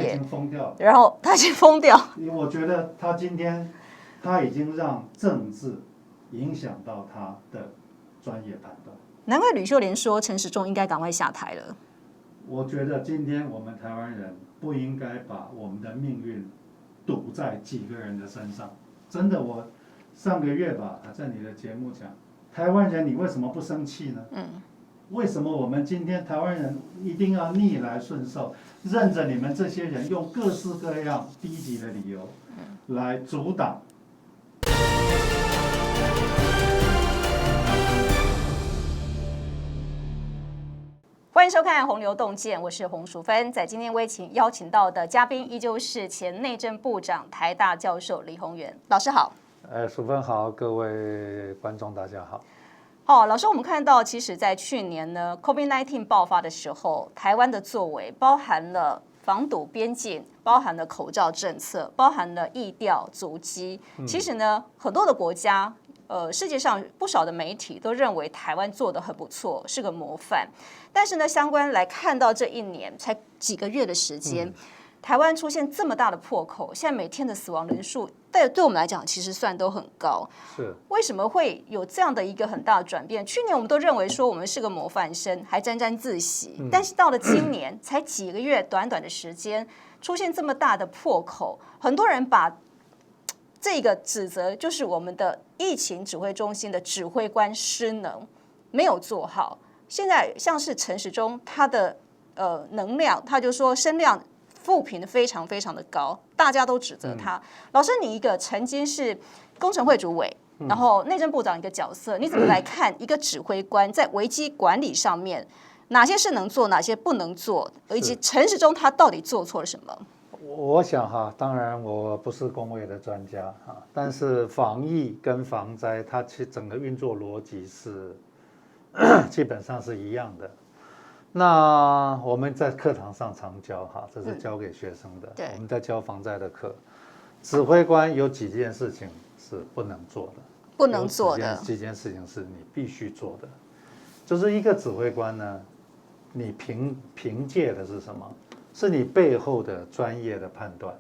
解，他已经疯掉了。然后他已经疯掉。我觉得他今天他已经让政治影响到他的专业判断。难怪吕秀莲说陈时中应该赶快下台了。我觉得今天我们台湾人不应该把我们的命运赌在几个人的身上。真的，我上个月吧，在你的节目讲，台湾人你为什么不生气呢？为什么我们今天台湾人一定要逆来顺受，任着你们这些人用各式各样低级的理由来阻挡？欢迎收看《洪流洞见》，我是洪淑芬。在今天邀请到的嘉宾，依旧是前内政部长、台大教授李鸿源老师好。淑芬好，各位观众大家好。老师，我们看到，其实，在去年呢 ，COVID-19 爆发的时候，台湾的作为包含了防堵边境，包含了口罩政策，包含了疫调足迹。其实呢，很多的国家，世界上不少的媒体都认为台湾做得很不错，是个模范。但是呢，相关来看到这一年才几个月的时间。台湾出现这么大的破口，现在每天的死亡人数，对我们来讲，其实算都很高。是为什么会有这样的一个很大的转变？去年我们都认为说我们是个模范生，还沾沾自喜，但是到了今年，才几个月短短的时间，出现这么大的破口，很多人把这个指责就是我们的疫情指挥中心的指挥官失能，没有做好。现在像是陈时中，他的能量，他就说声量负评的非常非常的高，大家都指责他。老师，你一个曾经是工程会主委，然后内政部长一个角色，你怎么来看一个指挥官在危机管理上面，哪些是能做，哪些不能做，以及陈时中他到底做错了什么？我想哈，当然我不是公卫的专家哈，但是防疫跟防灾，它其实整个运作逻辑是基本上是一样的。那我们在课堂上常教哈，这是教给学生的。我们在教防灾的课，指挥官有几件事情是不能做的，不能做的几件事情是你必须做的。就是一个指挥官呢，你凭借的是什么？是你背后的专业的判断。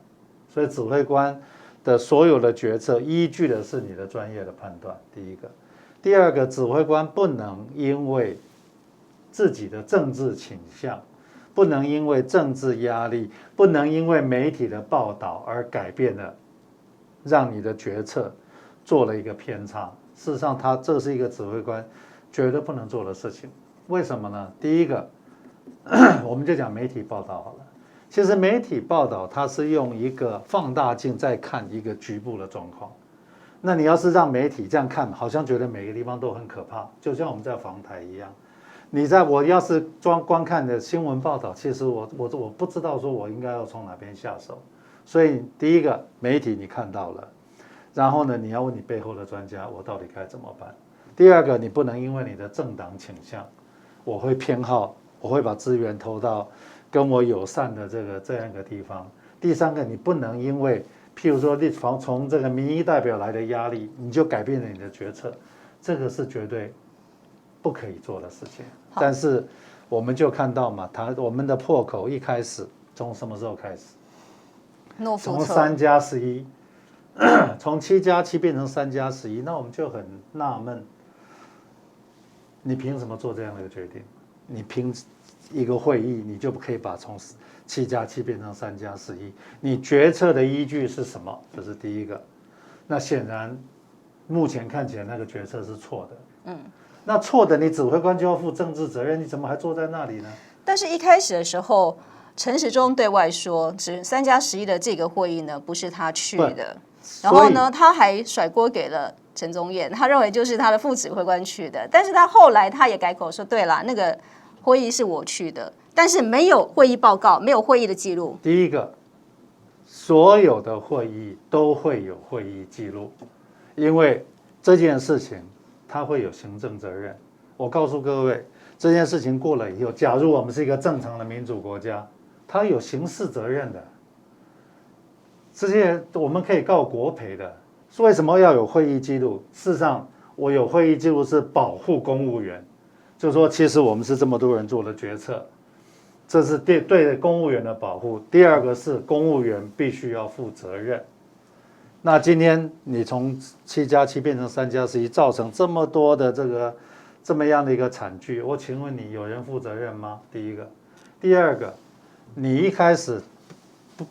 所以指挥官的所有的决策依据的是你的专业的判断。第一个，第二个，指挥官不能因为自己的政治倾向，不能因为政治压力，不能因为媒体的报道而改变了，让你的决策做了一个偏差。事实上，这是一个指挥官绝对不能做的事情。为什么呢？第一个，我们就讲媒体报道好了。其实媒体报道它是用一个放大镜在看一个局部的状况。那你要是让媒体这样看，好像觉得每个地方都很可怕，就像我们在防台一样。我要是光看的新闻报道，其实我不知道说我应该要从哪边下手。所以第一个，媒体你看到了，然后呢，你要问你背后的专家，我到底该怎么办？第二个，你不能因为你的政党倾向，我会偏好，我会把资源投到跟我友善的这样一个地方。第三个，你不能因为譬如说从这个民意代表来的压力，你就改变了你的决策，这个是绝对不可以做的事情。但是我们就看到嘛，我们的破口一开始从什么时候开始？从3+11，从7+7变成3+11，那我们就很纳闷，你凭什么做这样的一个决定？你凭一个会议，你就不可以把从7+7变成3+11？你决策的依据是什么？这是第一个。那显然，目前看起来那个决策是错的。那错的，你指挥官就要负政治责任，你怎么还坐在那里呢？但是一开始的时候，陈时中对外说，3+11的这个会议呢，不是他去的。然后呢，他还甩锅给了陈宗彦，他认为就是他的副指挥官去的。但是他后来他也改口说，对啦，那个会议是我去的，但是没有会议报告，没有会议的记录。第一个，所有的会议都会有会议记录，因为这件事情它会有行政责任。我告诉各位，这件事情过了以后，假如我们是一个正常的民主国家，它有刑事责任的。这些我们可以告国赔的。为什么要有会议记录？事实上，我有会议记录是保护公务员，就是说，其实我们是这么多人做的决策，这是对公务员的保护。第二个是公务员必须要负责任。那今天你从7+7变成3+11，造成这么多的这么样的一个惨剧，我请问你有人负责任吗？第一个，第二个，你一开始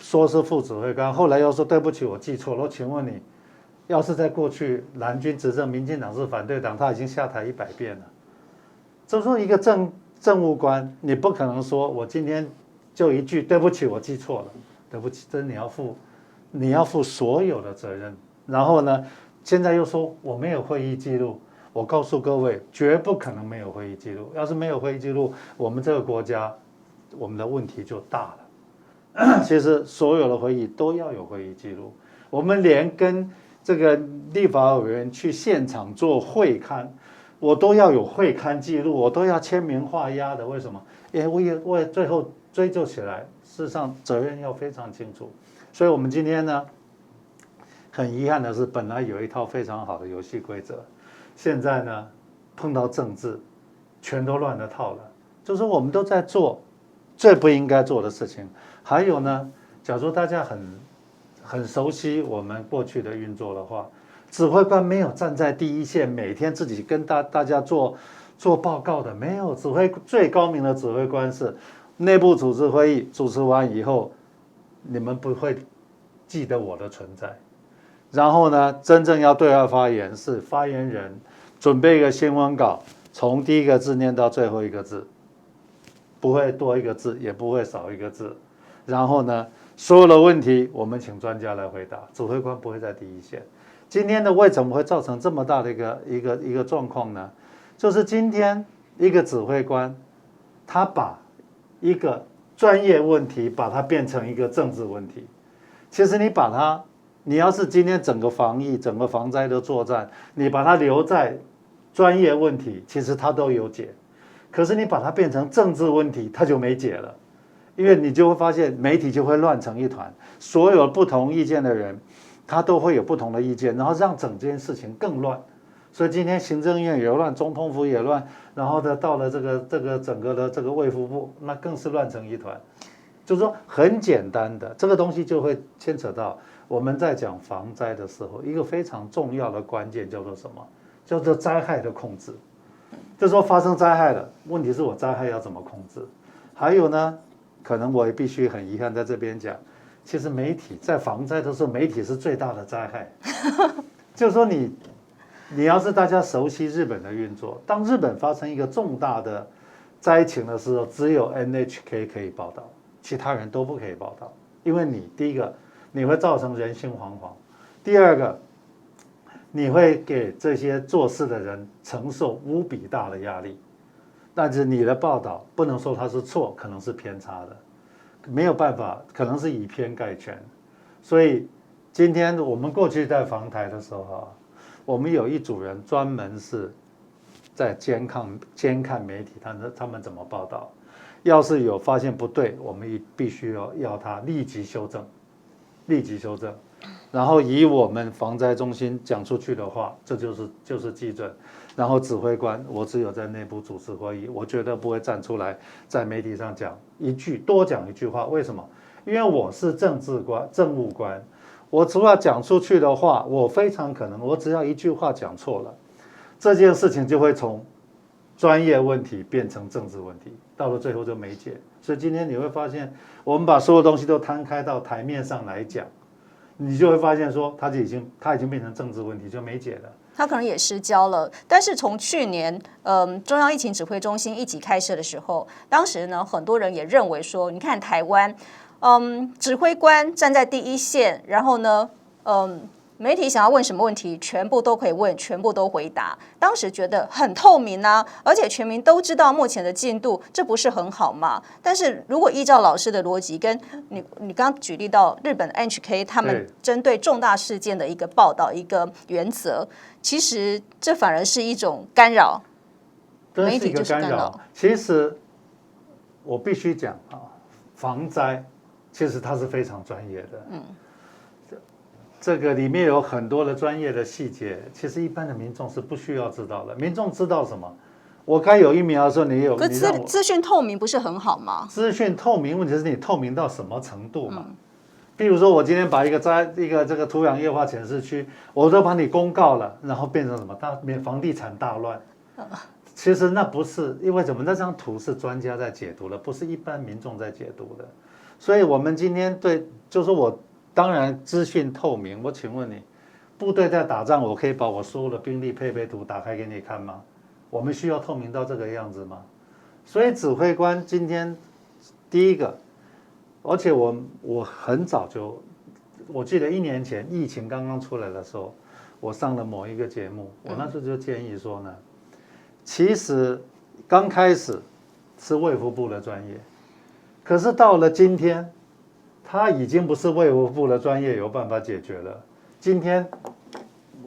说是副指挥官，后来又说对不起我记错了，我请问你，要是在过去蓝军执政，民进党是反对党，他已经下台100遍了。就说一个政务官，你不可能说我今天就一句对不起我记错了，对不起，这你要负所有的责任。然后呢，现在又说我没有会议记录，我告诉各位，绝不可能没有会议记录。要是没有会议记录，我们这个国家我们的问题就大了。其实所有的会议都要有会议记录，我们连跟这个立法委员去现场做会勘，我都要有会勘记录，我都要签名画押的。为什么？因为最后追究起来，事实上责任要非常清楚。所以我们今天呢，很遗憾的是，本来有一套非常好的游戏规则，现在呢碰到政治，全都乱了套了。就是我们都在做最不应该做的事情。还有呢，假如大家很熟悉我们过去的运作的话，指挥官没有站在第一线，每天自己跟大家做报告的，没有。最高明的指挥官是内部组织会议，主持完以后，你们不会记得我的存在。然后呢，真正要对外发言是发言人准备一个新闻稿，从第一个字念到最后一个字，不会多一个字，也不会少一个字。然后呢，所有的问题我们请专家来回答，指挥官不会在第一线。今天的为什么会造成这么大的一个状况呢？就是今天一个指挥官，他把一个专业问题把它变成一个政治问题。其实你要是今天整个防疫、整个防灾的作战，你把它留在专业问题，其实它都有解。可是你把它变成政治问题，它就没解了。因为你就会发现媒体就会乱成一团，所有不同意见的人，他都会有不同的意见，然后让整件事情更乱。所以今天行政院也乱，总统府也乱，然后呢到了这个整个的这个卫福部，那更是乱成一团。就是说很简单的这个东西就会牵扯到我们在讲防灾的时候，一个非常重要的关键叫做什么？叫做灾害的控制。就是说发生灾害了，问题是我灾害要怎么控制？还有呢？可能我也必须很遗憾在这边讲，其实媒体在防灾的时候，媒体是最大的灾害。就是说你要是大家熟悉日本的运作，当日本发生一个重大的灾情的时候，只有 NHK 可以报道，其他人都不可以报道，因为第一个你会造成人心惶惶，第二个你会给这些做事的人承受无比大的压力。但是你的报道不能说它是错，可能是偏差的，没有办法，可能是以偏概全。所以今天我们过去在防台的时候啊，我们有一组人专门是在监看媒体，他们怎么报道。要是有发现不对，我们必须要他立即修正，然后以我们防灾中心讲出去的话，这就是基准。然后指挥官，我只有在内部主持会议，我绝对不会站出来在媒体上多讲一句话。为什么？因为我是政务官，我除了讲出去的话，我非常可能，我只要一句话讲错了，这件事情就会从专业问题变成政治问题，到了最后就没解。所以今天你会发现，我们把所有东西都摊开到台面上来讲，你就会发现说，它已经变成政治问题，就没解了。他可能也失焦了，但是从去年，中央疫情指挥中心一级开设的时候，当时呢，很多人也认为说，你看台湾，指挥官站在第一线，然后呢，媒体想要问什么问题，全部都可以问，全部都回答。当时觉得很透明啊，而且全民都知道目前的进度，这不是很好吗？但是如果依照老师的逻辑，跟你刚刚举例到日本 NHK 他们针对重大事件的一个报道一个原则，其实这反而是一种干扰，媒体就是干扰。其实我必须讲啊，防灾其实它是非常专业的，这个里面有很多的专业的细节，其实一般的民众是不需要知道的。民众知道什么？我该有疫苗的时候，你有，可是资讯透明不是很好吗？资讯透明，问题是你透明到什么程度嘛？比如说，我今天把一个这个土壤液化显示区，我都把你公告了，然后变成什么房地产大乱。其实那不是，因为什么？那张图是专家在解读的，不是一般民众在解读的。所以我们今天就是我当然资讯透明。我请问你，部队在打仗，我可以把我所有的兵力配备图打开给你看吗？我们需要透明到这个样子吗？所以指挥官今天第一个，而且我很早就，我记得1年前疫情刚刚出来的时候，我上了某一个节目，我那时候就建议说呢，其实刚开始是卫福部的专业，可是到了今天，它已经不是卫福部的专业有办法解决了。今天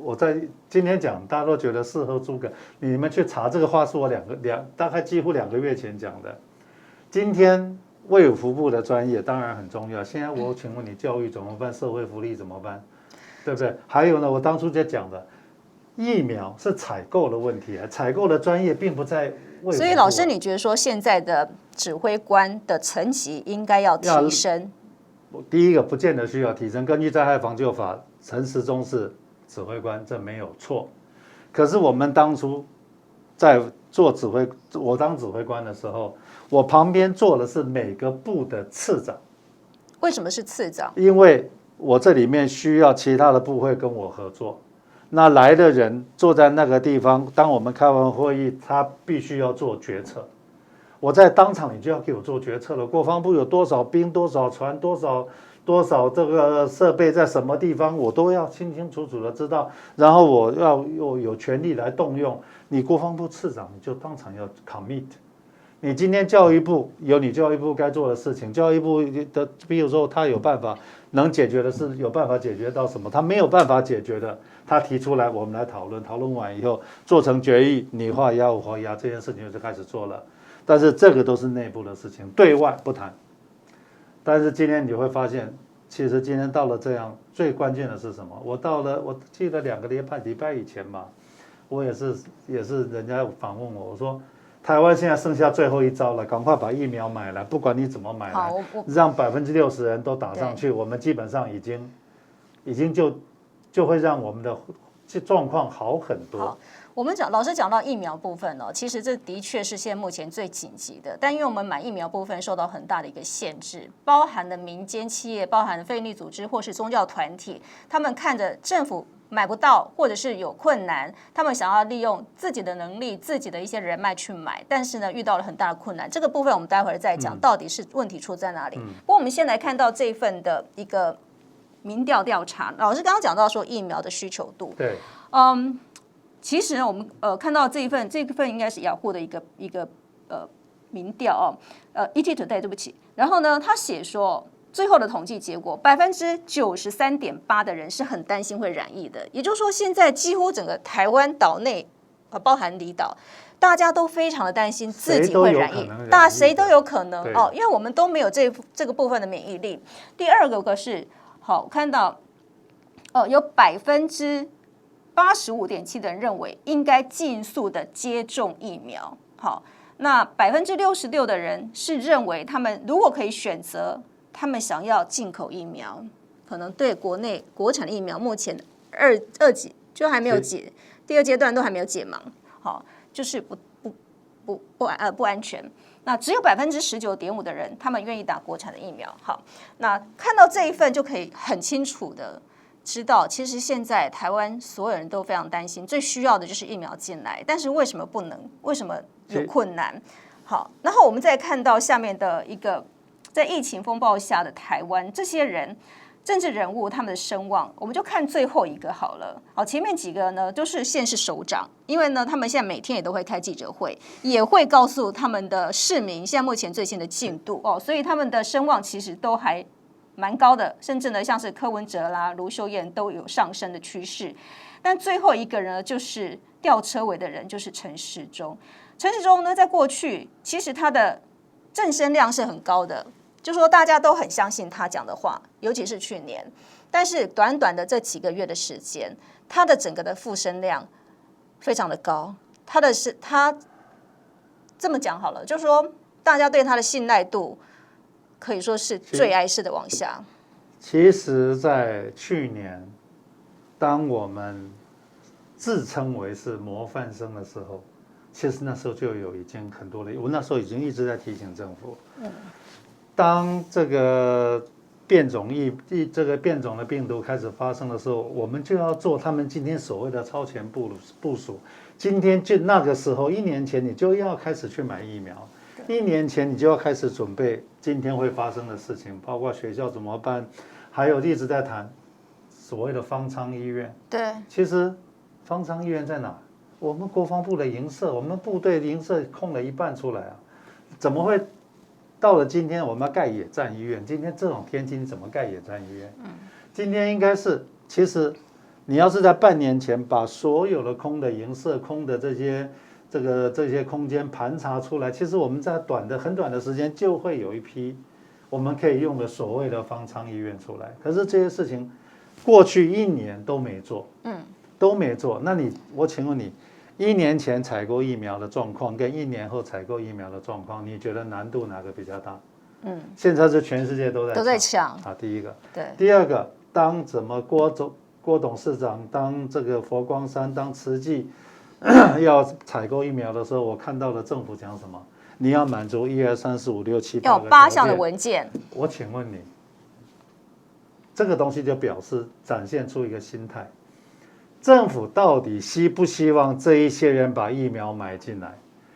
我在今天讲，大家都觉得事后诸葛，你们去查这个话是我大概几乎2个月前讲的。今天卫福部的专业当然很重要，现在我请问你，教育怎么办？社会福利怎么办？对不对？还有呢，我当初就讲的，疫苗是采购的问题啊，采购的专业并不在卫福部。所以老师，你觉得说现在的指挥官的层级应该要提升？第一个不见得需要提升，根据灾害防救法，陈时中是指挥官，这没有错。可是我们当初在做我当指挥官的时候，我旁边坐的是每个部的次长。为什么是次长？因为我这里面需要其他的部会跟我合作。那来的人坐在那个地方，当我们开完会议，他必须要做决策。我在当场，你就要给我做决策了。国防部有多少兵、多少船、多少这个设备在什么地方，我都要清清楚楚的知道。然后我要有权利来动用。你国防部次长，你就当场要 commit。你今天教育部有你教育部该做的事情，教育部的，比如说他有办法能解决的事，有办法解决到什么？他没有办法解决的，他提出来，我们来讨论，讨论完以后做成决议，你画押我画押，这件事情就开始做了。但是这个都是内部的事情，对外不谈。但是今天你会发现，其实今天到了这样，最关键的是什么？我记得2个礼拜以前吧，我也是人家访问我，我说台湾现在剩下最后一招了，赶快把疫苗买来，不管你怎么买来，让60%人都打上去，我们基本上已经就会让我们的状况好很多。我们老师讲到疫苗部分其实这的确是现在目前最紧急的，但因为我们买疫苗部分受到很大的一个限制，包含了民间企业、包含了非营利组织或是宗教团体，他们看着政府买不到或者是有困难，他们想要利用自己的能力、自己的一些人脉去买，但是呢遇到了很大的困难。这个部分我们待会儿再讲，到底是问题出在哪里。不过我们先来看到这一份的一个民调调查，老师刚刚讲到说疫苗的需求度，对，其实呢，我们看到这一份应该是雅虎的一个民调ET Today 对不起，然后呢，他写说最后的统计结果，93.8%的人是很担心会染疫的，也就是说，现在几乎整个台湾岛内包含离岛，大家都非常的担心自己会染疫，谁都有可能因为我们都没有这个部分的免疫力。第二个是好看到有85.7%的人认为应该尽速的接种疫苗。好，那66%的人是认为他们如果可以选择，他们想要进口疫苗，可能对国内国产的疫苗目前二级就还没有解，第2阶段都还没有解盲，好，就是不安全。那只有19.5%的人他们愿意打国产的疫苗。好，那看到这一份就可以很清楚的知道，其实现在台湾所有人都非常担心，最需要的就是疫苗进来，但是为什么不能？为什么有困难？好，然后我们再看到下面的一个，在疫情风暴下的台湾，这些人政治人物他们的声望，我们就看最后一个好了。好，前面几个呢都是县市首长，因为呢他们现在每天也都会开记者会，也会告诉他们的市民现在目前最新的进度所以他们的声望其实都还蛮高的，甚至呢像是柯文哲啦、卢秀燕都有上升的趋势。但最后一个人呢，就是吊车尾的人，就是陈时中。陈时中呢，在过去其实他的正声量是很高的，就说大家都很相信他讲的话，尤其是去年。但是短短的这几个月的时间，他的整个的负声量非常的高，他这么讲好了，就是说大家对他的信赖度可以说是最爱式的往下。其实，在去年，当我们自称为是模范生的时候，其实那时候就已经很多了。我那时候已经一直在提醒政府，当这个变种的病毒开始发生的时候，我们就要做他们今天所谓的超前部署。今天就那个时候，1年前你就要开始去买疫苗，1年前你就要开始准备今天会发生的事情，包括学校怎么办，还有一直在谈所谓的方舱医院。对，其实方舱医院在哪？我们国防部的营舍，我们部队营舍空了一半出来啊，怎么会到了今天我们要盖野战医院？今天这种天气你怎么盖野战医院？今天应该是，其实你要是在半年前把所有的空的营舍、空的这些空间盘查出来，其实我们在很短的时间就会有一批我们可以用的所谓的方舱医院出来。可是这些事情过去1年都没做，都没做。那我请问你，1年前采购疫苗的状况跟1年后采购疫苗的状况，你觉得难度哪个比较大？现在是全世界都在抢啊，第一个。对，第二个，当怎么郭董事长当这个佛光山当慈济要采购疫苗的时候，我看到了政府讲什么？你要满足1、2、3、4、5、6、7、8要有8项的文件。我请问你，这个东西就展现出一个心态。政府到底希不希望这一些人把疫苗买进来？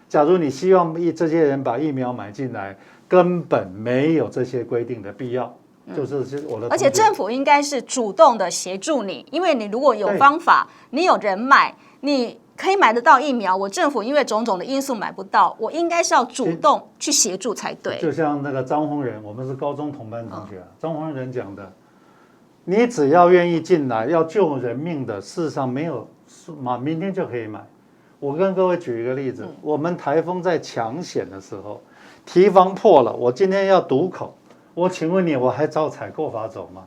假如你希望这些人把疫苗买进来，根本没有这些规定的必要。就是我的。而且政府应该是主动的协助你，因为你如果有方法，你有人买，你可以买得到疫苗。我政府因为种种的因素买不到，我应该是要主动去协助才对。就像那个张宏仁，我们是高中同班同学，张宏仁讲的。你只要愿意进来，要救人命的，事实上没有明天就可以买。我跟各位举一个例子，我们台风在抢险的时候，堤防破了，我今天要堵口，我请问你，我还照采购法走吗？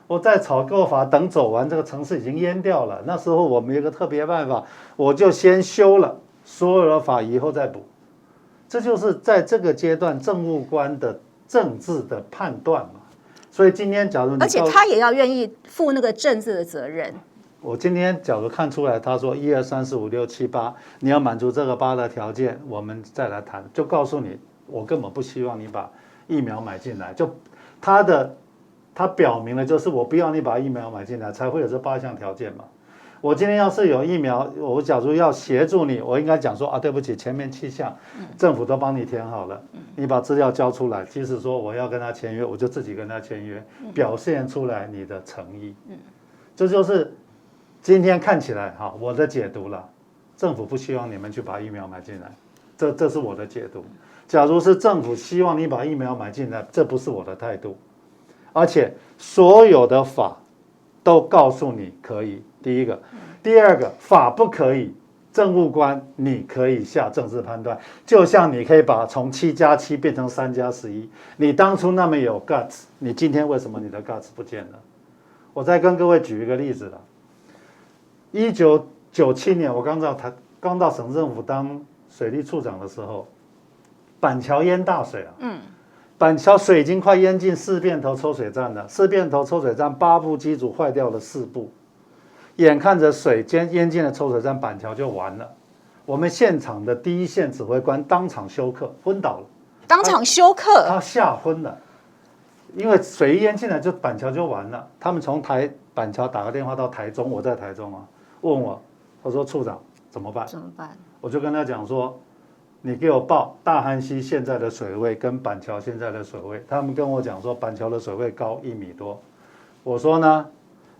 我在采购法等走完，这个城市已经淹掉了。那时候我们有个特别办法，我就先修了所有的法，以后再补。这就是在这个阶段政务官的政治的判断嘛。所以今天，假如你而且他也要愿意负那个政治的责任。我今天假如看出来，他说1、2、3、4、5、6、7、8，你要满足这个8的条件，我们再来谈。就告诉你，我根本不希望你把疫苗买进来。就他表明了，就是我不要你把疫苗买进来，才会有这8项条件嘛。我今天要是有疫苗，我假如要协助你，我应该讲说啊，对不起，前面7项政府都帮你填好了，你把资料交出来。即使说我要跟他签约，我就自己跟他签约，表现出来你的诚意。这就是今天看起来哈，我的解读了。政府不希望你们去把疫苗买进来，这是我的解读。假如是政府希望你把疫苗买进来，这不是我的态度。而且所有的法都告诉你可以。第一个，第二个，法不可以，政务官你可以下政治判断，就像你可以把从7+7变成3+11，你当初那么有 guts， 你今天为什么你的 guts 不见了？我再跟各位举一个例子了。1997年我刚到省政府当水利处长的时候，板桥淹大水啊，板桥水已经快淹进4便头抽水站了，4便头抽水站8部机组坏掉了4部。眼看着水淹进了抽水站，板桥就完了。我们现场的第一线指挥官当场休克，昏倒了。当场休克，他吓昏了，因为水一淹进来就板桥就完了。他们从板桥打个电话到台中，我在台中啊，问我，他说处长怎么办？怎么办？我就跟他讲说，你给我报大汉溪现在的水位跟板桥现在的水位。他们跟我讲说，板桥的水位高1米多。我说呢，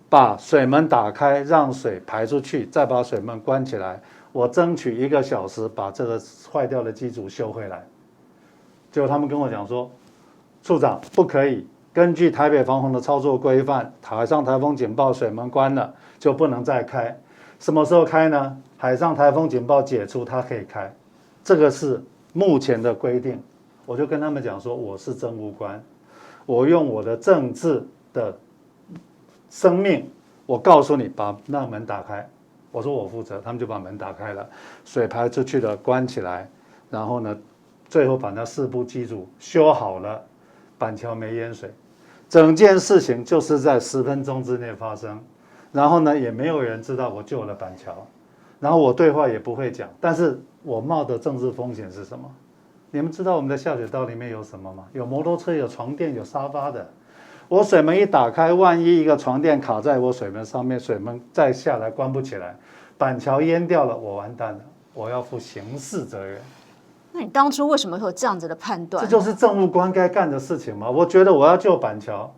把水门打开，让水排出去，再把水门关起来。我争取1个小时把这个坏掉的机组修回来。结果他们跟我讲说，处长不可以，根据台北防洪的操作规范，海上台风警报水门关了就不能再开。什么时候开呢？海上台风警报解除，它可以开。这个是目前的规定。我就跟他们讲说，我是政务官，我用我的政治的生命，我告诉你，把那门打开。我说我负责，他们就把门打开了，水排出去了，关起来，然后呢，最后把那4部机组修好了，板桥没淹水，整件事情就是在10分钟之内发生，然后呢，也没有人知道我救了板桥，然后我对话也不会讲，但是我冒的政治风险是什么？你们知道我们的下水道里面有什么吗？有摩托车，有床垫，有沙发的。我水门一打开，万一一个床垫卡在我水门上面，水门再下来关不起来，板桥淹掉了，我完蛋了，我要负刑事责任。那你当初为什么会有这样子的判断？这就是政务官该干的事情吗？我觉得我要救板桥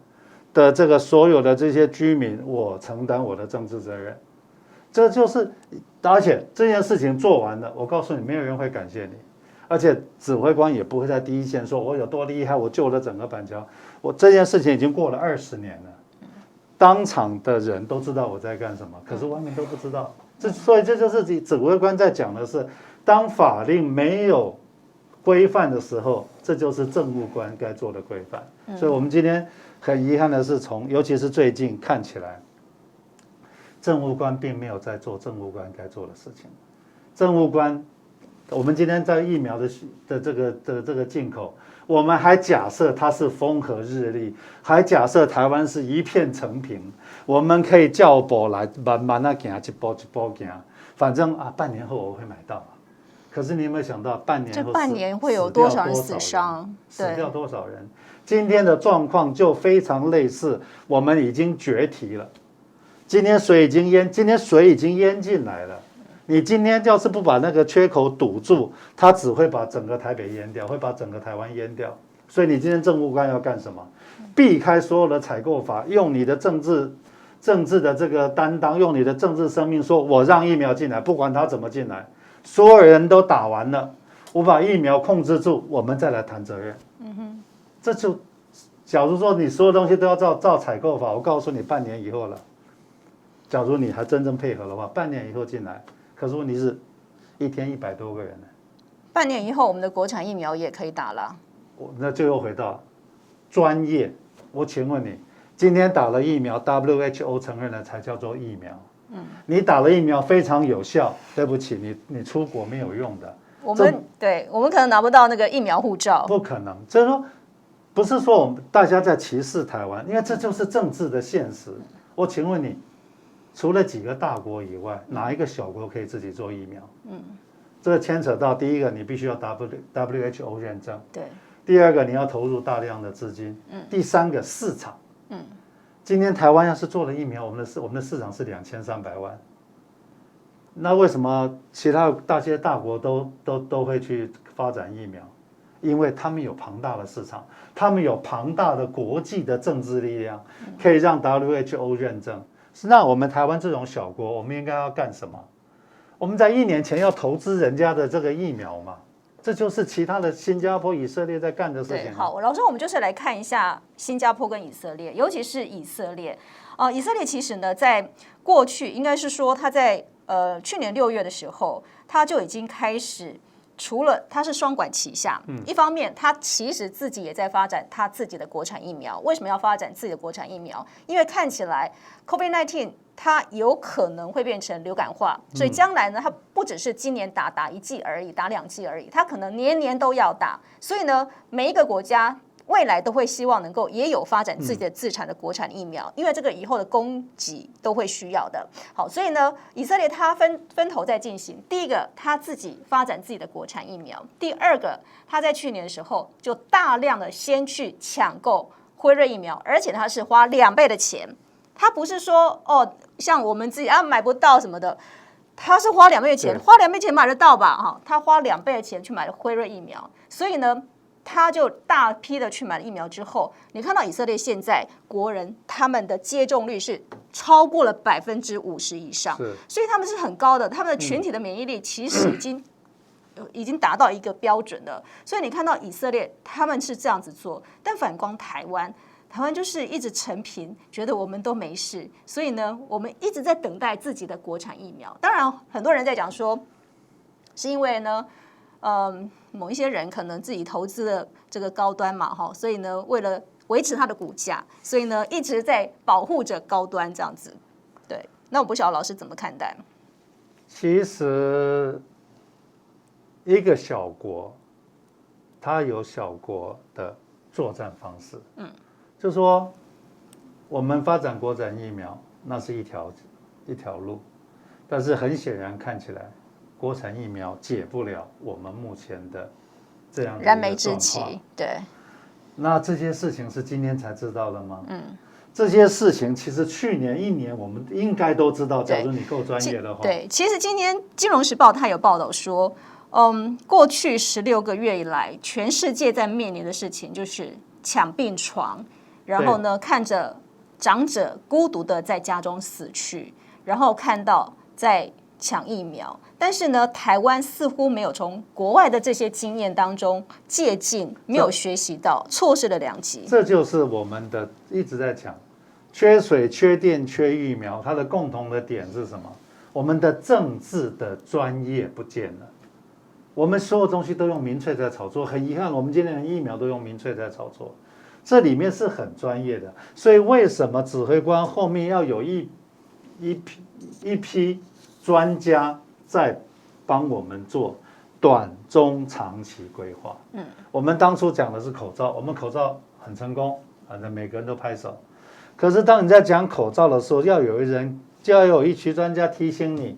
的这个所有的这些居民，我承担我的政治责任。这就是，而且这件事情做完了，我告诉你，没有人会感谢你。而且指挥官也不会在第一线说我有多厉害，我救了整个板桥。我这件事情已经过了20年了，当场的人都知道我在干什么，可是外面都不知道。所以这就是指挥官在讲的是，当法令没有规范的时候，这就是政务官该做的规范。所以我们今天很遗憾的是，尤其是最近看起来，政务官并没有在做政务官该做的事情。政务官。我们今天在疫苗的这个进口，我们还假设它是风和日丽，还假设台湾是一片成平，我们可以叫步来慢慢的行，一步一步行，反正半年后我会买到。可是你有没有想到，半年后这半年会有多少人死伤？死掉多少人？今天的状况就非常类似，我们已经决堤了，今天水已经淹进来了。你今天要是不把那个缺口堵住，它只会把整个台北淹掉，会把整个台湾淹掉。所以你今天政务官要干什么？避开所有的采购法，用你的政治的这个担当，用你的政治生命说，我让疫苗进来，不管它怎么进来，所有人都打完了，我把疫苗控制住，我们再来谈责任。这就，假如说你所有东西都要照采购法，我告诉你，半年以后了。假如你还真正配合的话，半年以后进来。可是问题是，一天100多个人呢。半年以后，我们的国产疫苗也可以打了。那就又回到专业。我请问你，今天打了疫苗 ，WHO 承认了才叫做疫苗。你打了疫苗非常有效，对不起，你出国没有用的。我们可能拿不到那个疫苗护照。不可能，就是说，不是说我们大家在歧视台湾，因为这就是政治的现实。我请问你。除了几个大国以外，哪一个小国可以自己做疫苗？这个牵扯到第一个，你必须要 WHO 认证。对。第二个，你要投入大量的资金。第三个，市场。今天台湾要是做了疫苗，我们的市场是2300万。那为什么其他些大国都会去发展疫苗？因为他们有庞大的市场，他们有庞大的国际的政治力量，可以让 WHO 认证。那我们台湾这种小国，我们应该要干什么？我们在1年前要投资人家的这个疫苗嘛，这就是其他的新加坡、以色列在干的事情。好，老师，我们就是来看一下新加坡跟以色列，尤其是以色列。以色列其实呢，在过去应该是说，他在去年6月的时候，他就已经开始。除了它是双管齐下，一方面它其实自己也在发展它自己的国产疫苗。为什么要发展自己的国产疫苗？因为看起来 COVID-19 它有可能会变成流感化，所以将来呢，它不只是今年打1剂而已，打2剂而已，它可能年年都要打。所以呢，每一个国家未来都会希望能够也有发展自己的自产的国产疫苗，因为这个以后的供给都会需要的。好，所以呢，以色列它分头在进行。第一个，它自己发展自己的国产疫苗；第二个，它在去年的时候就大量的先去抢购辉瑞疫苗，而且它是花2倍的钱。它不是说像我们自己买不到什么的，它是花2倍的钱，花2倍钱买得到吧？它花2倍的钱去买了辉瑞疫苗，所以呢。他就大批的去买了疫苗之后，你看到以色列现在国人他们的接种率是超过了50%以上，所以他们是很高的，他们的群体的免疫力其实已经达到一个标准了。所以你看到以色列他们是这样子做，但反观台湾就是一直陈平，觉得我们都没事，所以呢，我们一直在等待自己的国产疫苗。当然，很多人在讲说，是因为呢。某一些人可能自己投资了这个高端嘛，所以呢，为了维持它的股价，所以呢一直在保护着高端这样子。对，那我不晓得老师怎么看待？其实一个小国，它有小国的作战方式。就说我们发展国产疫苗，那是一条路，但是很显然看起来，国产疫苗解不了我们目前的这样的燃眉之状况急。对，那这些事情是今天才知道的吗？这些事情其实去年1年我们应该都知道，假如你够专业的话。对，其实今天《金融时报》它有报道说，过去16个月以来，全世界在面临的事情就是抢病床，然后呢，看着长者孤独的在家中死去，然后看到在抢疫苗，但是呢，台湾似乎没有从国外的这些经验当中借鉴，没有学习到，错失了良机。这就是我们的一直在讲，缺水、缺电、缺疫苗，它的共同的点是什么？我们的政治的专业不见了。我们所有东西都用民粹在炒作，很遗憾，我们今天的疫苗都用民粹在炒作，这里面是很专业的。所以为什么指挥官后面要有一批专家在帮我们做短中长期规划？我们当初讲的是口罩，我们口罩很成功，反正每个人都拍手。可是当你在讲口罩的时候，要有一群专家提醒你，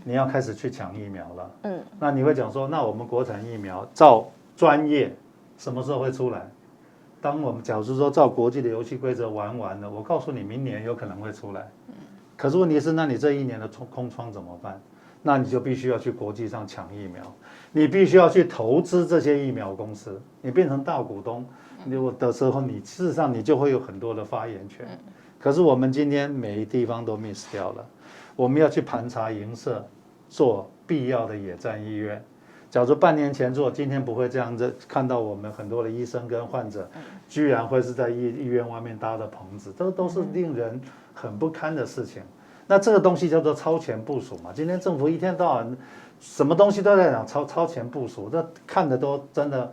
你要开始去抢疫苗了。那你会讲说，那我们国产疫苗照专业什么时候会出来？当我们假如说照国际的游戏规则玩完了，我告诉你，明年有可能会出来。可是问题是，那你这1年的空窗怎么办？那你就必须要去国际上抢疫苗，你必须要去投资这些疫苗公司，你变成大股东，的时候，你事实上你就会有很多的发言权。可是我们今天每一地方都 miss 掉了，我们要去盘查营舍，做必要的野战医院。假如半年前做，今天不会这样子看到我们很多的医生跟患者，居然会是在医院外面搭的棚子，这都是令人很不堪的事情。那这个东西叫做超前部署嘛？今天政府一天到晚什么东西都在讲超前部署，这看的都真的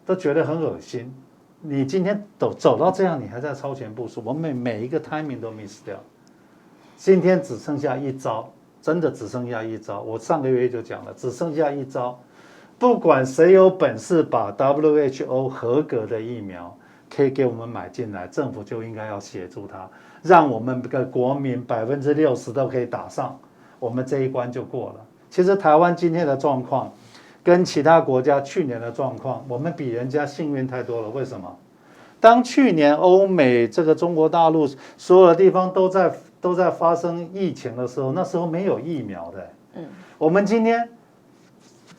都觉得很恶心。你今天走到这样，你还在超前部署，我们每一个 timing 都 miss 掉。今天只剩下一招，真的只剩下一招。我上个月就讲了，只剩下一招。不管谁有本事把 WHO 合格的疫苗可以给我们买进来，政府就应该要协助他，让我们的国民60%都可以打上，我们这一关就过了。其实台湾今天的状况跟其他国家去年的状况，我们比人家幸运太多了。为什么？当去年欧美这个中国大陆所有的地方都在发生疫情的时候，那时候没有疫苗的。我们今天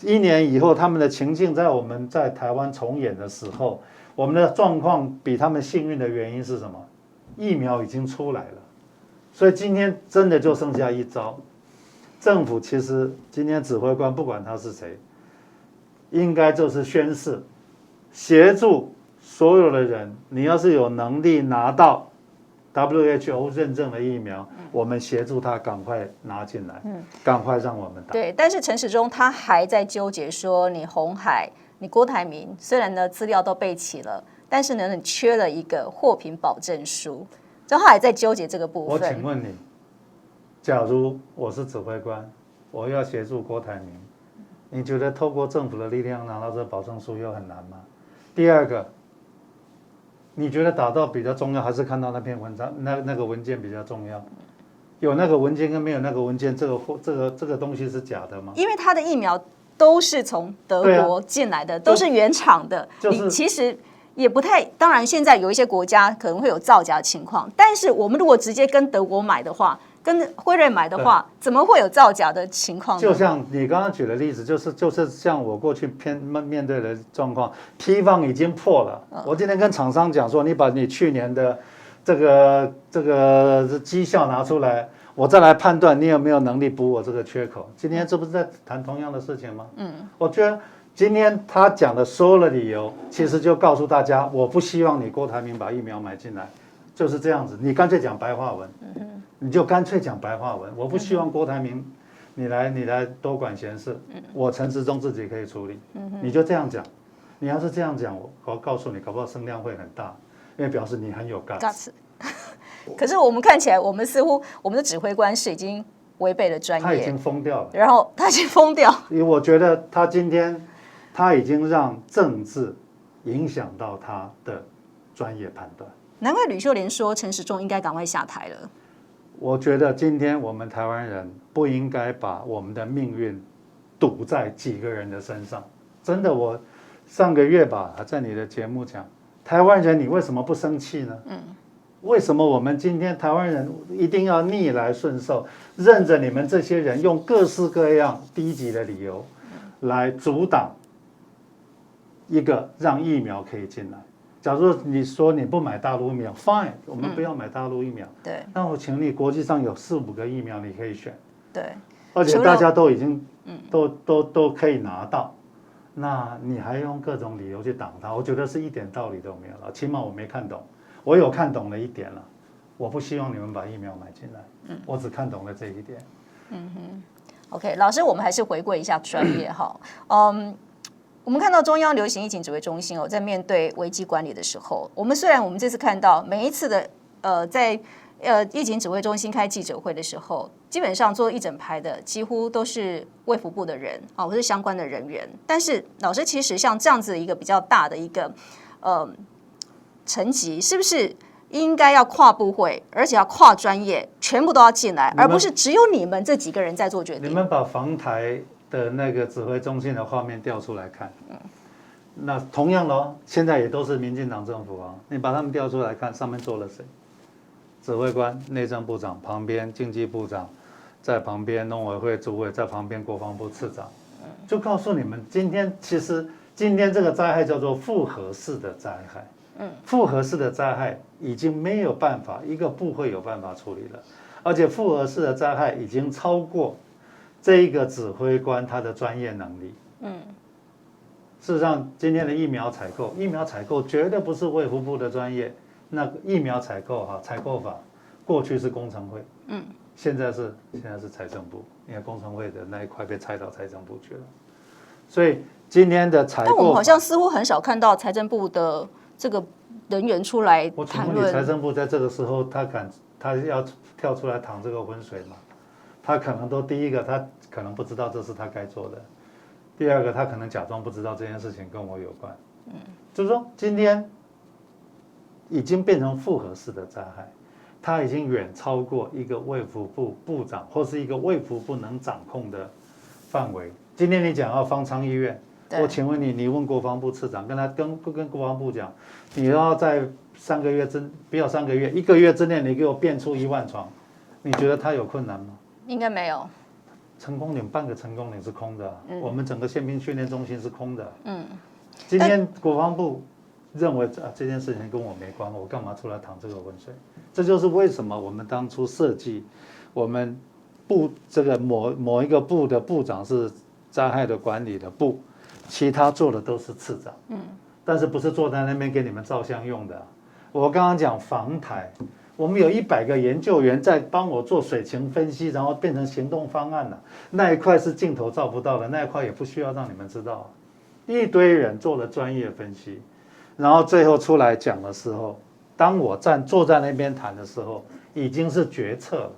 1年以后，他们的情境在我们在台湾重演的时候，我们的状况比他们幸运的原因是什么？疫苗已经出来了，所以今天真的就剩下一招。政府其实今天指挥官不管他是谁，应该就是宣誓，协助所有的人，你要是有能力拿到 WHO 认证的疫苗，我们协助他赶快拿进来，赶快让我们打。对，但是陈时中他还在纠结说，你鸿海、你郭台铭，虽然呢资料都备齐了，但是呢你缺了一个货品保证书，就他还在纠结这个部分。我请问你，假如我是指挥官，我要协助郭台铭，你觉得透过政府的力量拿到这保证书又很难吗？第二个，你觉得打到比较重要，还是看到那篇文章那个文件比较重要？有那个文件跟没有那个文件，这个东西是假的吗？因为他的疫苗都是从德国进来的，都是原厂的。你其实也不太，当然现在有一些国家可能会有造假的情况，但是我们如果直接跟德国买的话，跟辉瑞买的话，怎么会有造假的情况呢？就像你刚刚举的例子，就是像我过去面对的状况，批放已经破了。我今天跟厂商讲说，你把你去年的这个绩效拿出来，我再来判断你有没有能力补我这个缺口。今天这不是在谈同样的事情吗？我觉得今天他讲的所有的理由，其实就告诉大家，我不希望你郭台铭把疫苗买进来，就是这样子。你干脆讲白话文。你就干脆讲白话文，我不希望郭台铭你来多管闲事，我陈时中自己可以处理，你就这样讲。你要是这样讲，我告诉你，搞不好声量会很大，因为表示你很有 guts。可是我们看起来，我们似乎我们的指挥官是已经违背了专业，他已经疯掉了。然后他已经疯掉，因为我觉得他今天他已经让政治影响到他的专业判断。难怪吕秀莲说陈时中应该赶快下台了。我觉得今天我们台湾人不应该把我们的命运赌在几个人的身上。真的，我上个月吧，在你的节目讲，台湾人你为什么不生气呢？为什么我们今天台湾人一定要逆来顺受，任着你们这些人用各式各样低级的理由来阻挡一个让疫苗可以进来？假如你说你不买大陆疫苗 ，fine， 我们不要买大陆疫苗。对。那我请你，国际上有4、5个疫苗你可以选。对。而且大家都已经都可以拿到，那你还用各种理由去挡它？我觉得是一点道理都没有了。起码我没看懂，我有看懂了一点了。我不希望你们把疫苗买进来，我只看懂了这一点。OK， 老师，我们还是回归一下专业哈。我们看到中央流行疫情指挥中心在面对危机管理的时候，我们虽然我们这次看到每一次的在疫情指挥中心开记者会的时候，基本上做一整排的几乎都是卫福部的人或是相关的人员。但是老师，其实像这样子一个比较大的一个层级，是不是应该要跨部会，而且要跨专业，全部都要进来，而不是只有你们这几个人在做决定？你们把防台的那个指挥中心的画面调出来看，那同样的现在也都是民进党政府啊，你把他们调出来看，上面坐了谁？指挥官、内政部长，旁边经济部长，在旁边农委会主委，在旁边国防部次长，就告诉你们，今天这个灾害叫做复合式的灾害。复合式的灾害已经没有办法一个部会有办法处理了，而且复合式的灾害已经超过这一个指挥官他的专业能力。事实上，今天的疫苗采购绝对不是卫福部的专业。那个疫苗采购采购法过去是工程会，现在是财政部，因为工程会的那一块被拆到财政部去了。所以今天的采购，但我们好像似乎很少看到财政部的这个人员出来谈论。我请问你，财政部在这个时候他要跳出来淌这个浑水吗？他可能都第一个，他可能不知道这是他该做的；第二个，他可能假装不知道这件事情跟我有关。就是说今天已经变成复合式的灾害，它已经远超过一个卫福部部长或是一个卫福部能掌控的范围。今天你讲要方舱医院，我请问你问国防部次长，跟国防部讲，你要在3个月不要3个月，1个月之内你给我变出1万床，你觉得他有困难吗？应该没有。成功岭半个成功岭是空的，我们整个宪兵训练中心是空的。今天国防部认为这件事情跟我没关，我干嘛出来淌这个浑水？这就是为什么我们当初设计我们部这个某一个部的部长是灾害的管理的部，其他做的都是次长。但是不是坐在那边给你们照相用的。我刚刚讲防台，我们有100个研究员在帮我做水情分析，然后变成行动方案了。那一块是镜头照不到的，那一块也不需要让你们知道。一堆人做了专业分析。然后最后出来讲的时候，当我坐在那边谈的时候，已经是决策了。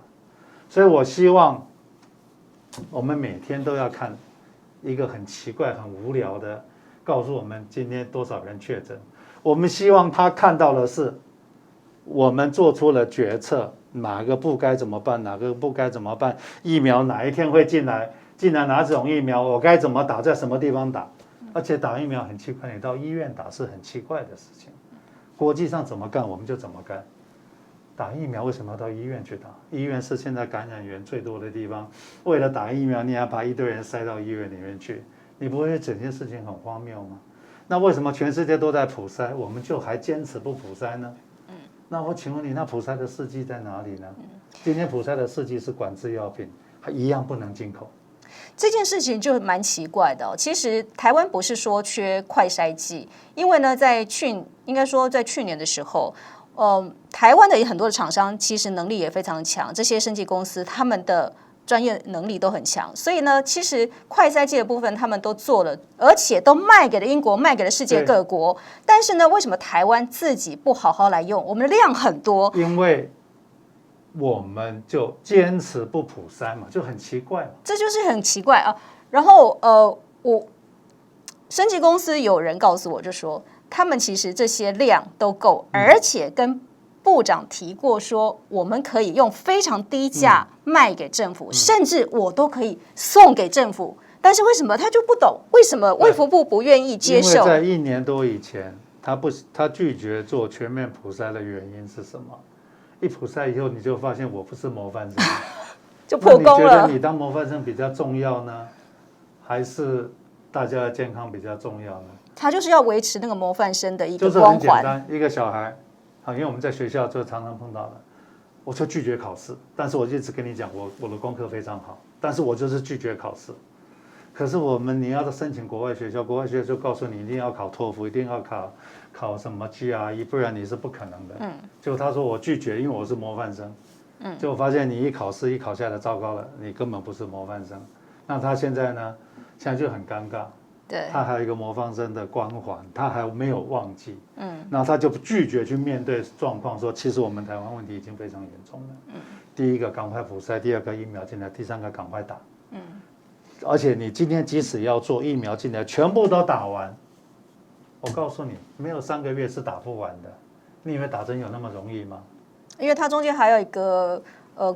所以我希望我们每天都要看一个很奇怪、很无聊的，告诉我们今天多少人确诊。我们希望他看到的是，我们做出了决策，哪个部该怎么办，哪个部该怎么办，疫苗哪一天会进来哪种疫苗，我该怎么打，在什么地方打。而且打疫苗很奇怪，你到医院打是很奇怪的事情。国际上怎么干我们就怎么干。打疫苗为什么要到医院去打？医院是现在感染源最多的地方，为了打疫苗，你要把一堆人塞到医院里面去，你不会觉得整件事情很荒谬吗？那为什么全世界都在普筛，我们就还坚持不普筛呢？那我请问你，那普筛的试剂在哪里呢？今天普筛的试剂是管制药品，还一样不能进口。这件事情就蛮奇怪的其实台湾不是说缺快筛剂，因为呢，应该说在去年的时候，台湾的很多的厂商其实能力也非常强，这些生技公司他们的专业能力都很强，所以呢，其实快筛剂的部分他们都做了，而且都卖给了英国，卖给了世界各国。但是呢，为什么台湾自己不好好来用？我们的量很多，因为我们就坚持不普筛嘛，就很奇怪嘛。这就是很奇怪啊。然后我升级公司有人告诉我，就说他们其实这些量都够，而且跟部长提过说，我们可以用非常低价卖给政府，甚至我都可以送给政府。但是为什么他就不懂？为什么卫福部不愿意接受？因为在1年多以前，他拒绝做全面普筛的原因是什么？一普筛以后，你就发现我不是模范生，就破功了。你觉得你当模范生比较重要呢，还是大家的健康比较重要呢？他就是要维持那个模范生的一个就是光环。很简单，一个小孩，因为我们在学校就常常碰到了，我就拒绝考试，但是我一直跟你讲，我的功课非常好，但是我就是拒绝考试。可是你要申请国外学校，国外学校就告诉你一定要考托福，一定要考什么 GRE， 不然你是不可能的。结果他说我拒绝，因为我是模范生。结果发现你一考试一考下来，糟糕了，你根本不是模范生。那他现在呢？现在就很尴尬。对，他还有一个模范生的光环，他还没有忘记。那他就拒绝去面对状况，说其实我们台湾问题已经非常严重了。第一个赶快普筛，第二个疫苗进来，第三个赶快打。而且你今天即使要做疫苗进来，全部都打完，我告诉你，没有3个月是打不完的。你以为打针有那么容易吗？因为它中间还有一个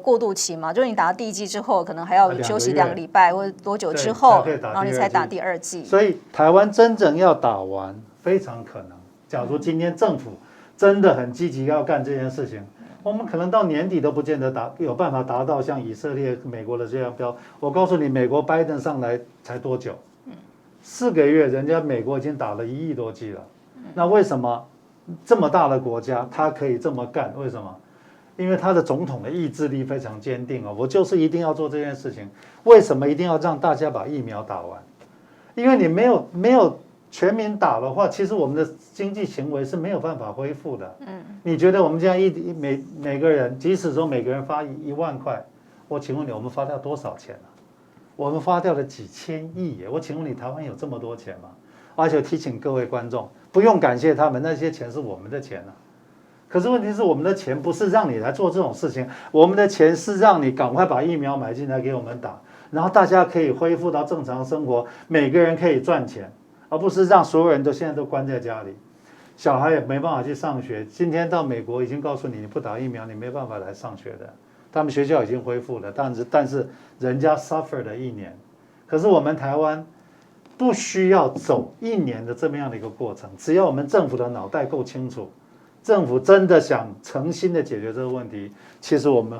过渡期嘛，就是你打了第1剂之后，可能还要休息2个礼拜或者多久之后，然后你才打第2剂。所以台湾真正要打完，非常可能。假如今天政府真的很积极要干这件事情，我们可能到年底都不见得有办法达到像以色列、美国的这样标。我告诉你，美国拜登上来才多久？4个月，人家美国已经打了1亿多剂了。那为什么这么大的国家他可以这么干？为什么？因为他的总统的意志力非常坚定我就是一定要做这件事情。为什么一定要让大家把疫苗打完？因为你没有全民打的话，其实我们的经济行为是没有办法恢复的。你觉得我们这样每个人，即使说每个人发1万块，我请问你，我们发掉多少钱啊？我们发掉了几千亿耶！我请问你，台湾有这么多钱吗？而且提醒各位观众，不用感谢他们，那些钱是我们的钱啊。可是问题是，我们的钱不是让你来做这种事情，我们的钱是让你赶快把疫苗买进来给我们打，然后大家可以恢复到正常生活，每个人可以赚钱，而不是让所有人都现在都关在家里，小孩也没办法去上学。今天到美国已经告诉你，你不打疫苗，你没办法来上学的。他们学校已经恢复了，但是人家 suffer 了1年，可是我们台湾不需要走1年的这么样的一个过程，只要我们政府的脑袋够清楚，政府真的想诚心的解决这个问题，其实我们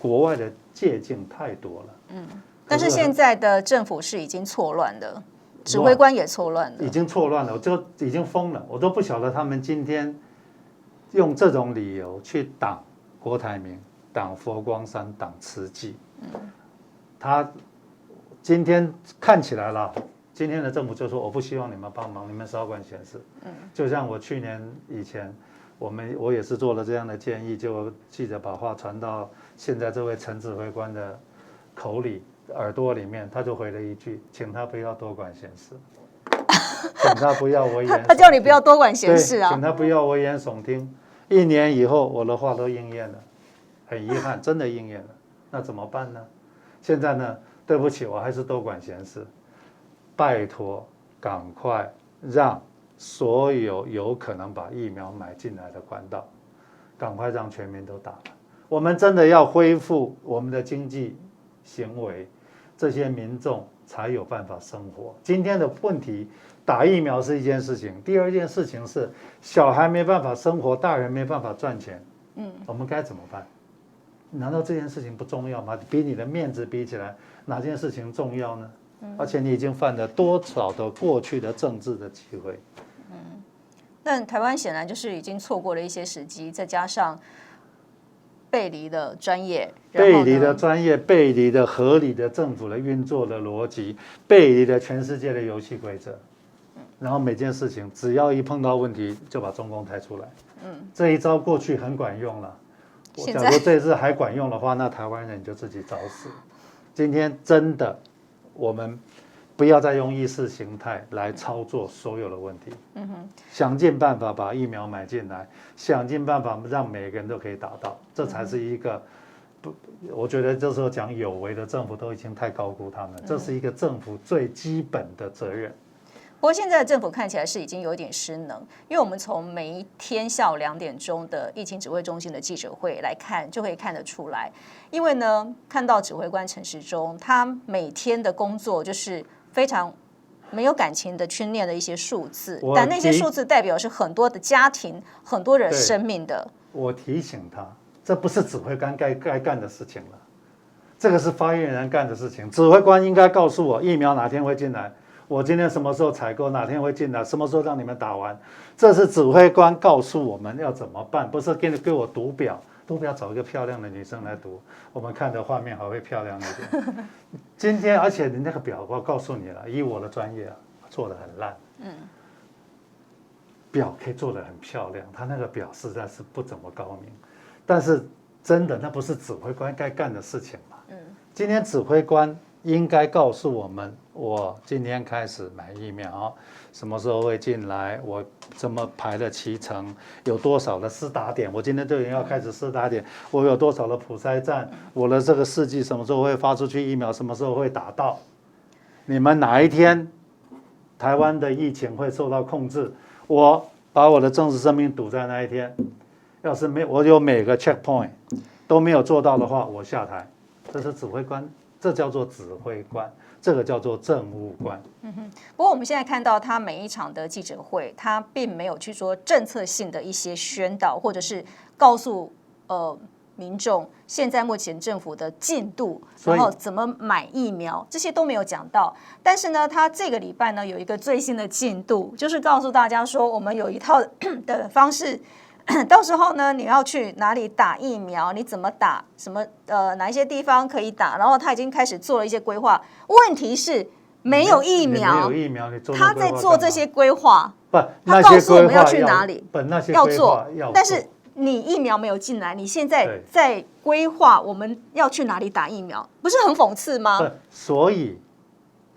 国外的借鉴太多了。但是现在的政府是已经错乱的，指挥官也错乱了，已经错乱了，我就已经疯了，我都不晓得他们今天用这种理由去挡郭台铭、挡佛光山、挡慈济。他今天看起来了，今天的政府就说我不希望你们帮忙，你们少管闲事。就像我去年以前，我也是做了这样的建议，就记者把话传到现在这位陈指挥官的口里、耳朵里面，他就回了一句：“请他不要多管闲事，请他不要危言。”他叫你不要多管闲事啊！请他不要危言耸听。1年以后，我的话都应验了，很遗憾，真的应验了。那怎么办呢？现在呢？对不起，我还是多管闲事。拜托，赶快让所有可能把疫苗买进来的管道，赶快让全民都打了。我们真的要恢复我们的经济行为，这些民众才有办法生活。今天的问题，打疫苗是一件事情，第二件事情是小孩没办法生活，大人没办法赚钱。我们该怎么办？难道这件事情不重要吗？比你的面子比起来，哪件事情重要呢？而且你已经犯了多少的过去的政治的机会？但台湾显然就是已经错过了一些时机，再加上背离了专业，背离了专业，背离了合理的政府的运作的逻辑，背离了全世界的游戏规则。然后每件事情只要一碰到问题，就把中共抬出来。这一招过去很管用了。假如这次还管用的话，那台湾人就自己找死。今天真的，我们不要再用意识形态来操作所有的问题。想尽办法把疫苗买进来，想尽办法让每个人都可以打到，这才是一个不，我觉得这时候讲有为的政府都已经太高估他们，这是一个政府最基本的责任。不过现在的政府看起来是已经有一点失能，因为我们从每一天下午2点钟的疫情指挥中心的记者会来看，就可以看得出来。因为呢，看到指挥官陈时中，他每天的工作就是非常没有感情的去念的一些数字，但那些数字代表是很多的家庭、很多人生命的。我提醒他，这不是指挥官该干的事情了，这个是发言人干的事情。指挥官应该告诉我疫苗哪天会进来。我今天什么时候采购，哪天会进来，什么时候让你们打完，这是指挥官告诉我们要怎么办，不是给我读表，读表找一个漂亮的女生来读，我们看的画面还会漂亮一点。今天，而且你那个表，我告诉你了，以我的专业啊，做得很烂。表可以做得很漂亮，他那个表实在是不怎么高明，但是真的那不是指挥官该干的事情嘛。今天指挥官应该告诉我们，我今天开始买疫苗，什么时候会进来，我怎么排了期程，有多少的施打点，我今天就已经要开始施打点，我有多少的普筛站，我的这个试剂什么时候会发出去，疫苗什么时候会打到，你们哪一天台湾的疫情会受到控制，我把我的政治生命赌在那一天。要是我有每个 checkpoint 都没有做到的话，我下台。这是指挥官，这叫做指挥官，这个叫做政务官。不过我们现在看到他每一场的记者会，他并没有去说政策性的一些宣导，或者是告诉民众现在目前政府的进度，然后怎么买疫苗，这些都没有讲到。但是呢，他这个礼拜呢有一个最新的进度，就是告诉大家说，我们有一套的方式。到时候呢，你要去哪里打疫苗？你怎么打？什么哪一些地方可以打？然后他已经开始做了一些规划。问题是没有疫苗，没有疫苗，你做他在做这些规划。不，他告诉我们要去哪里，那些要做，但是是你疫苗没有进来，你现在在规划我们要去哪里打疫苗，不是很讽刺吗？所以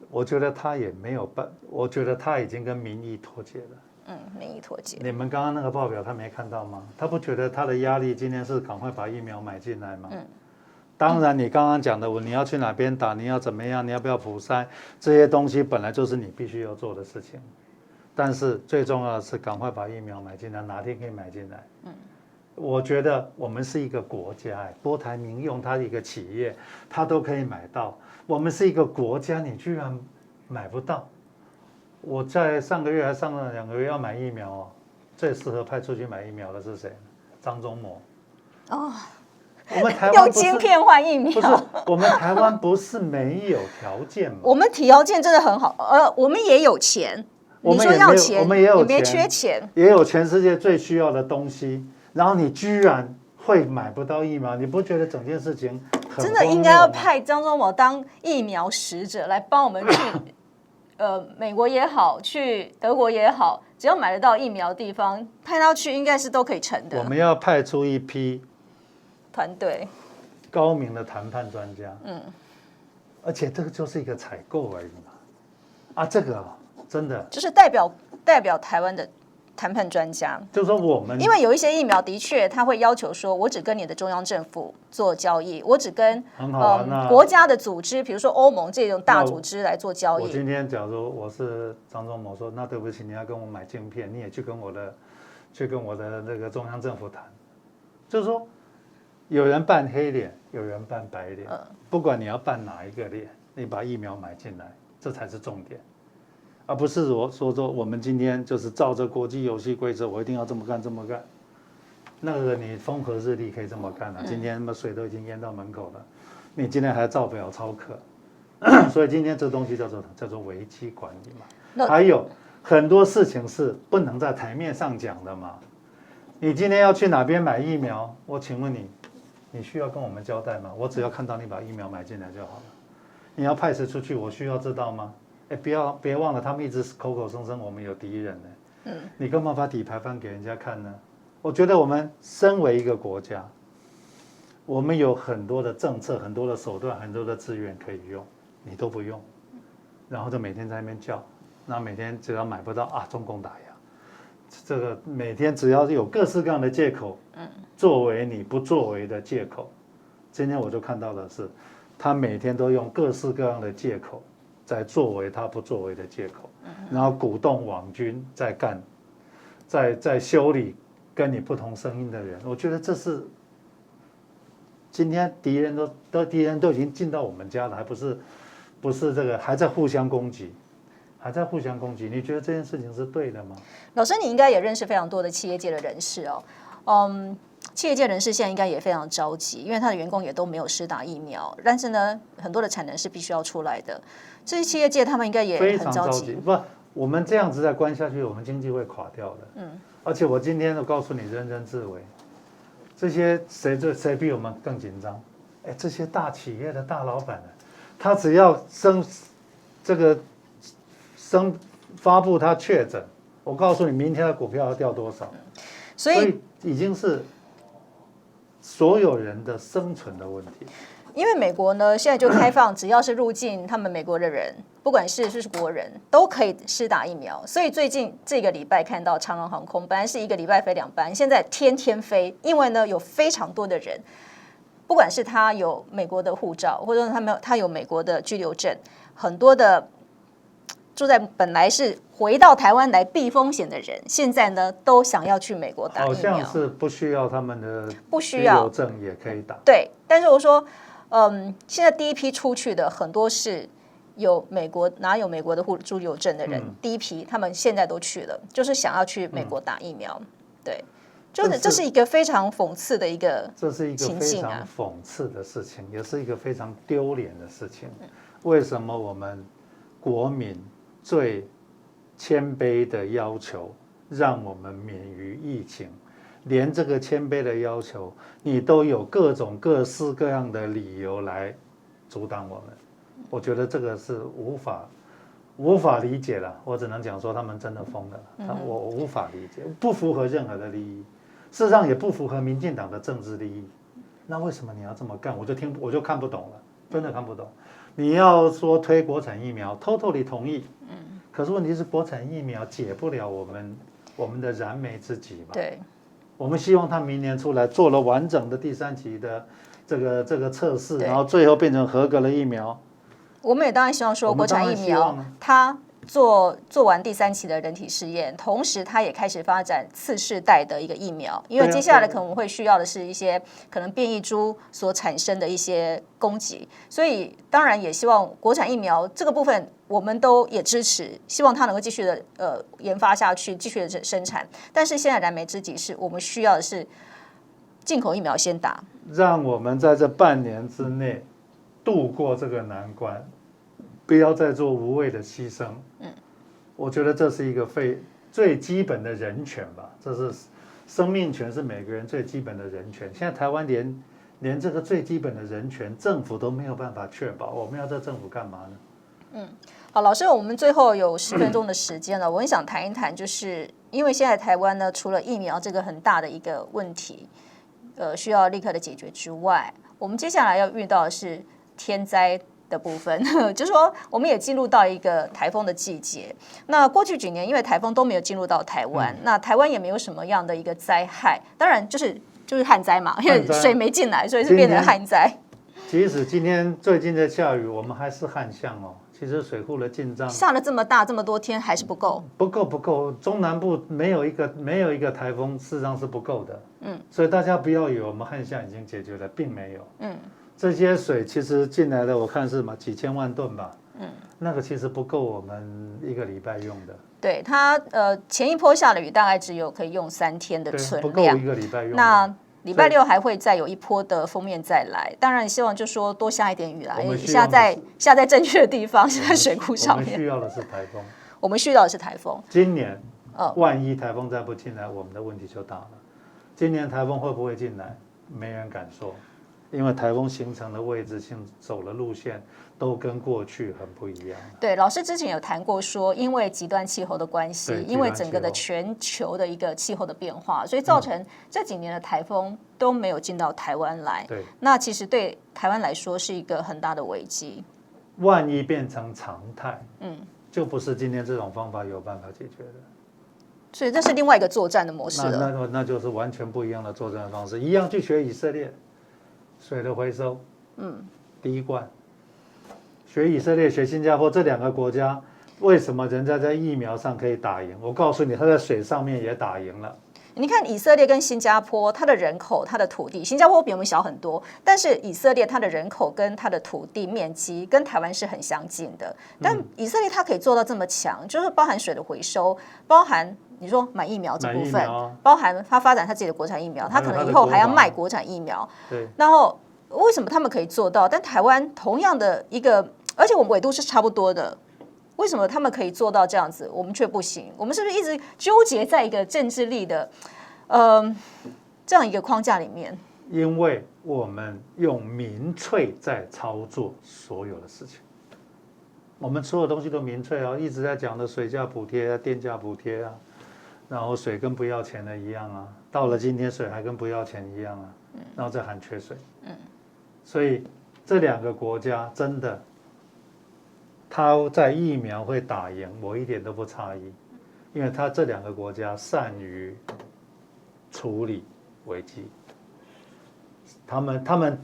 我觉得他也没有办，我觉得他已经跟民意脱节了。民意脱节。你们刚刚那个报表他没看到吗？他不觉得他的压力今天是赶快把疫苗买进来吗？当然，你刚刚讲的，你要去哪边打，你要怎么样，你要不要普筛，这些东西本来就是你必须要做的事情。但是最重要的是赶快把疫苗买进来，哪天可以买进来？我觉得我们是一个国家，郭台铭用他一个企业，他都可以买到。我们是一个国家，你居然买不到？我在上个月还上了2个月要买疫苗哦，最适合派出去买疫苗的是谁？张忠谋。我们台湾用晶片换疫苗，不是我们台湾不是没有条件吗？我们条件真的很好，我们也有钱。你说要钱，我们也有钱，你没缺钱，也有全世界最需要的东西，然后你居然会买不到疫苗，你不觉得整件事情很真的应该要派张忠谋当疫苗使者来帮我们去？美国也好，去德国也好，只要买得到疫苗的地方，派他去应该是都可以成的。我们要派出一批团队高明的谈判专家，而且这个就是一个采购而已嘛，这个真的就是代表台湾的谈判专家，就是说我们，因为有一些疫苗的确他会要求说，我只跟你的中央政府做交易，我只跟国家的组织，比如说欧盟这种大组织来做交易。我今天假如我是张忠谋说，那对不起，你要跟我买晶片，你也去跟我的那个中央政府谈，就是说有人扮黑脸，有人扮白脸，不管你要扮哪一个脸，你把疫苗买进来，这才是重点。而不是说我们今天就是照着国际游戏规则，我一定要这么干这么干。那个你风和日丽可以这么干了，今天水都已经淹到门口了，你今天还照表操课，所以今天这东西叫做危机管理嘛。还有很多事情是不能在台面上讲的嘛。你今天要去哪边买疫苗？我请问你需要跟我们交代吗？我只要看到你把疫苗买进来就好了。你要派谁出去，我需要知道吗？别忘了，他们一直口口声声我们有敌人呢。你干嘛把底牌翻给人家看呢？我觉得我们身为一个国家，我们有很多的政策、很多的手段、很多的资源可以用，你都不用，然后就每天在那边叫，那每天只要买不到啊，中共打压，这个每天只要有各式各样的借口，作为你不作为的借口。今天我就看到的是，他每天都用各式各样的借口在作为他不作为的借口，然后鼓动网军在干，在修理跟你不同声音的人。我觉得这是今天敌人都已经进到我们家了，还不是这个还在互相攻击。你觉得这件事情是对的吗？老师，你应该也认识非常多的企业界的人士哦。企业界人士现在应该也非常着急，因为他的员工也都没有施打疫苗，但是呢，很多的产能是必须要出来的。这些企业界他们应该也很着急。不，我们这样子再关下去，我们经济会垮掉的。而且我今天都告诉你，人人自危，这些谁比我们更紧张？哎，这些大企业的大老板呢，他只要发布他确诊，我告诉你，明天的股票要掉多少？所以已经是所有人的生存的问题。因为美国呢，现在就开放，只要是入境他们美国的人，不管是国人，都可以施打疫苗。所以最近这个礼拜看到长荣航空，本来是一个礼拜飞2班，现在天天飞，因为呢有非常多的人，不管是他有美国的护照，或者他有美国的居留证，很多的住在本来是回到台湾来避风险的人，现在呢都想要去美国打疫苗。好像是不需要他们的居不需要留证也可以打。对，但是我说，现在第一批出去的很多是拿有美国的居留证的人，第一批他们现在都去了，就是想要去美国打疫苗。对，就是这是一个非常讽刺的一个情境啊，这是一个非常讽刺的事情，也是一个非常丢脸的事情。为什么我们国民最谦卑的要求让我们免于疫情，连这个谦卑的要求你都有各式各样的理由来阻挡我们，我觉得这个是无法理解了。我只能讲说他们真的疯了，我无法理解，不符合任何的利益，事实上也不符合民进党的政治利益。那为什么你要这么干？我就看不懂了，真的看不懂。你要说推国产疫苗 ，totally 同意。可是问题是，国产疫苗解不了我们的燃眉之急嘛。对。我们希望他明年出来做了完整的第3期的这个测试，然后最后变成合格的疫苗。我们也当然希望说，国产疫苗它做完第3期的人体试验，同时它也开始发展次世代的一个疫苗，因为接下来可能会需要的是一些可能变异株所产生的一些攻击，所以当然也希望国产疫苗这个部分我们都也支持，希望它能够继续的研发下去，继续的生产。但是现在燃眉之急是我们需要的是进口疫苗先打，让我们在这半年之内度过这个难关。不要再做无谓的牺牲。我觉得这是一个最基本的人权吧，这是生命权，是每个人最基本的人权。现在台湾连这个最基本的人权，政府都没有办法确保，我们要这政府干嘛呢？好，老师，我们最后有10分钟的时间了，我很想谈一谈，就是因为现在台湾呢，除了疫苗这个很大的一个问题，需要立刻的解决之外，我们接下来要遇到的是天灾的部分，就是说我们也进入到一个台风的季节。那过去几年因为台风都没有进入到台湾，那台湾也没有什么样的一个灾害，当然就是旱灾嘛，因为水没进来，所以是变成旱灾。即使今天最近在下雨，我们还是旱象哦。其实水库的进账下了这么大这么多天还是不够，不够。中南部没有一个台风，事实上是不够的。所以大家不要以为我们旱象已经解决了，并没有。这些水其实进来的，我看是几千万吨吧。那个其实不够我们1个礼拜用的。对，它前一波下的雨大概只有可以用3天的存量，不够1个礼拜用。那礼拜6还会再有一波的锋面再来，当然希望就说多下一点雨啦，下在正确的地方，下在水库上面。我们需要的是台风。我们需要的是台风。今年万一台风再不进来，我们的问题就大了。今年台风会不会进来？没人敢说，因为台风形成的位置性、走的路线都跟过去很不一样。对，老师之前有谈过说，因为极端气候的关系，因为整个的全球的一个气候的变化，所以造成这几年的台风都没有进到台湾来。对，那其实对台湾来说是一个很大的危机。万一变成常态，就不是今天这种方法有办法解决的。所以这是另外一个作战的模式了。那就是完全不一样的作战方式，一样去学以色列水的回收，第一罐，学以色列、学新加坡这2个国家，为什么人家在疫苗上可以打赢？我告诉你，他在水上面也打赢了。你看以色列跟新加坡，它的人口、它的土地，新加坡比我们小很多，但是以色列它的人口跟它的土地面积跟台湾是很相近的。但以色列它可以做到这么强，就是包含水的回收，包含你说买疫苗这部分，包含它发展它自己的国产疫苗，它可能以后还要卖国产疫苗。对，然后为什么他们可以做到？但台湾同样的一个，而且我们纬度是差不多的。为什么他们可以做到这样子，我们却不行？我们是不是一直纠结在一个政治力的，这样一个框架里面？因为我们用民粹在操作所有的事情，我们所有东西都民粹啊，一直在讲的水价补贴啊、电价补贴啊，然后水跟不要钱的一样啊，到了今天水还跟不要钱一样啊，然后再喊缺水，所以这2个国家真的。他在疫苗会打赢，我一点都不诧异，因为他这2个国家善于处理危机，他们